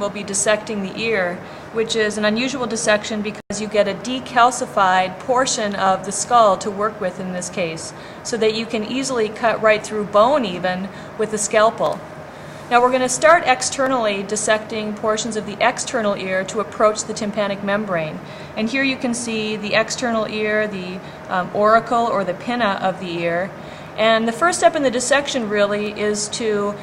We'll be dissecting the ear, which is an unusual dissection because you get a decalcified portion of the skull to work with in this case, so that you can easily cut right through bone even with the scalpel. Now we're going to start externally dissecting portions of the external ear to approach the tympanic membrane. And here you can see the external ear, the auricle or the pinna of the ear. And the first step in the dissection really is to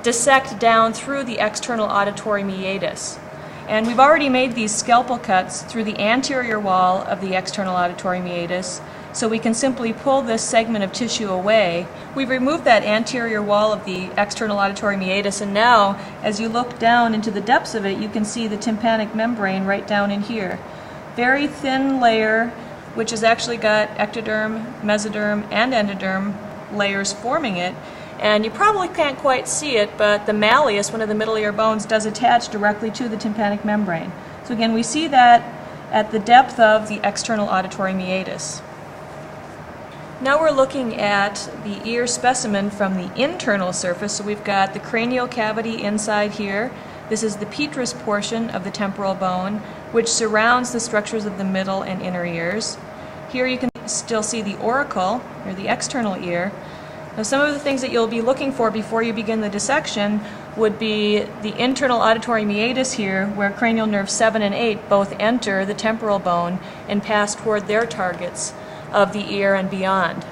dissect down through the external auditory meatus. And we've already made these scalpel cuts through the anterior wall of the external auditory meatus, so we can simply pull this segment of tissue away. We've removed that anterior wall of the external auditory meatus, and now as you look down into the depths of it, you can see the tympanic membrane right down in here. Very thin layer, which has actually got ectoderm, mesoderm, and endoderm layers forming it. And you probably can't quite see it, but the malleus, one of the middle ear bones, does attach directly to the tympanic membrane. So again, we see that at the depth of the external auditory meatus. Now we're looking at the ear specimen from the internal surface. So we've got the cranial cavity inside here. This is the petrous portion of the temporal bone, which surrounds the structures of the middle and inner ears. Here you can still see the auricle, or the external ear. Now some of the things that you'll be looking for before you begin the dissection would be the internal auditory meatus here, where cranial nerves 7 and 8 both enter the temporal bone and pass toward their targets of the ear and beyond.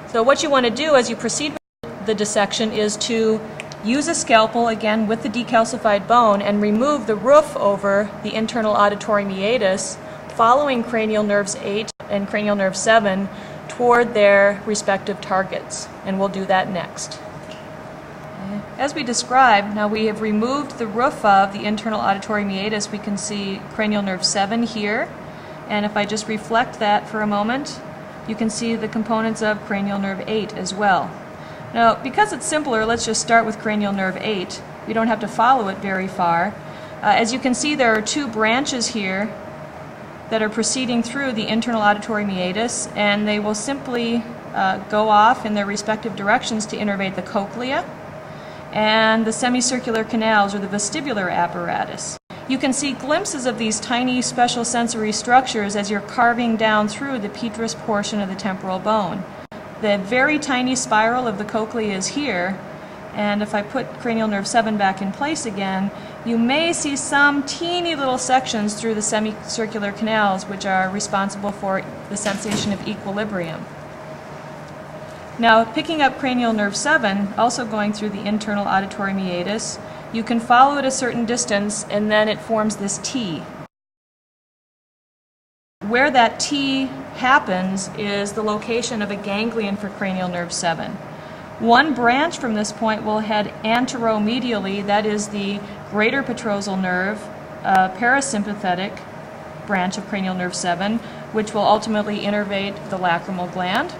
So what you want to do as you proceed with the dissection is to use a scalpel, again with the decalcified bone, and remove the roof over the internal auditory meatus, following cranial nerves 8 and cranial nerve 7 toward their respective targets, and we'll do that next. As we described, now we have removed the roof of the internal auditory meatus. We can see cranial nerve 7 here, and if I just reflect that for a moment, you can see the components of cranial nerve 8 as well. Now, because it's simpler, let's just start with cranial nerve 8. We don't have to follow it very far. As you can see, there are two branches here that are proceeding through the internal auditory meatus, and they will simply go off in their respective directions to innervate the cochlea and the semicircular canals, or the vestibular apparatus. You can see glimpses of these tiny special sensory structures as you're carving down through the petrous portion of the temporal bone. The very tiny spiral of the cochlea is here, and if I put cranial nerve 7 back in place again, you may see some teeny little sections through the semicircular canals which are responsible for the sensation of equilibrium. Now, picking up cranial nerve 7, also going through the internal auditory meatus, you can follow it a certain distance and then it forms this T. Where that T happens is the location of a ganglion for cranial nerve 7. One branch from this point will head anteromedially, that is the greater petrosal nerve, parasympathetic branch of cranial nerve 7, which will ultimately innervate the lacrimal gland.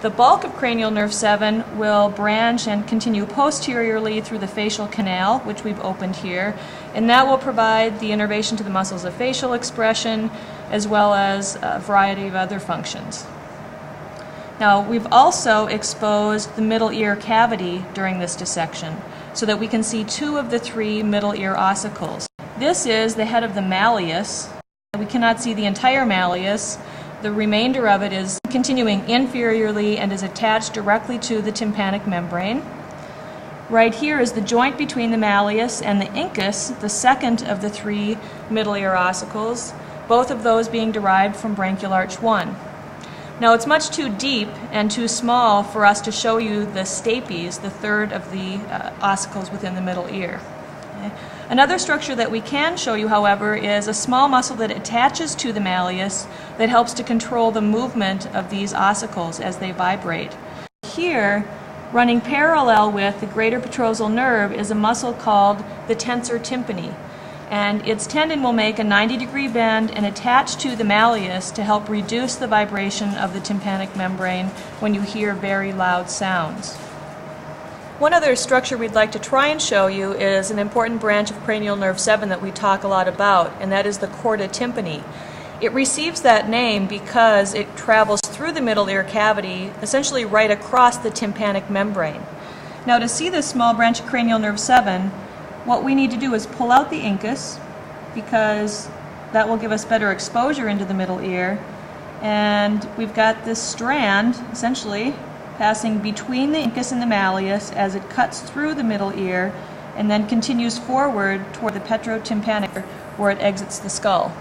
The bulk of cranial nerve 7 will branch and continue posteriorly through the facial canal, which we've opened here, and that will provide the innervation to the muscles of facial expression as well as a variety of other functions. Now, we've also exposed the middle ear cavity during this dissection so that we can see two of the three middle ear ossicles. This is the head of the malleus. We cannot see the entire malleus. The remainder of it is continuing inferiorly and is attached directly to the tympanic membrane. Right here is the joint between the malleus and the incus, the second of the three middle ear ossicles, both of those being derived from branchial arch 1. Now, it's much too deep and too small for us to show you the stapes, the third of the ossicles within the middle ear. Okay. Another structure that we can show you, however, is a small muscle that attaches to the malleus that helps to control the movement of these ossicles as they vibrate. Here, running parallel with the greater petrosal nerve, is a muscle called the tensor tympani. And its tendon will make a 90-degree bend and attach to the malleus to help reduce the vibration of the tympanic membrane when you hear very loud sounds. One other structure we'd like to try and show you is an important branch of cranial nerve 7 that we talk a lot about, and that is the chorda tympani. It receives that name because it travels through the middle ear cavity, essentially right across the tympanic membrane. Now, to see this small branch of cranial nerve 7, what we need to do is pull out the incus, because that will give us better exposure into the middle ear. And we've got this strand, essentially, passing between the incus and the malleus as it cuts through the middle ear and then continues forward toward the petrotympanic where it exits the skull.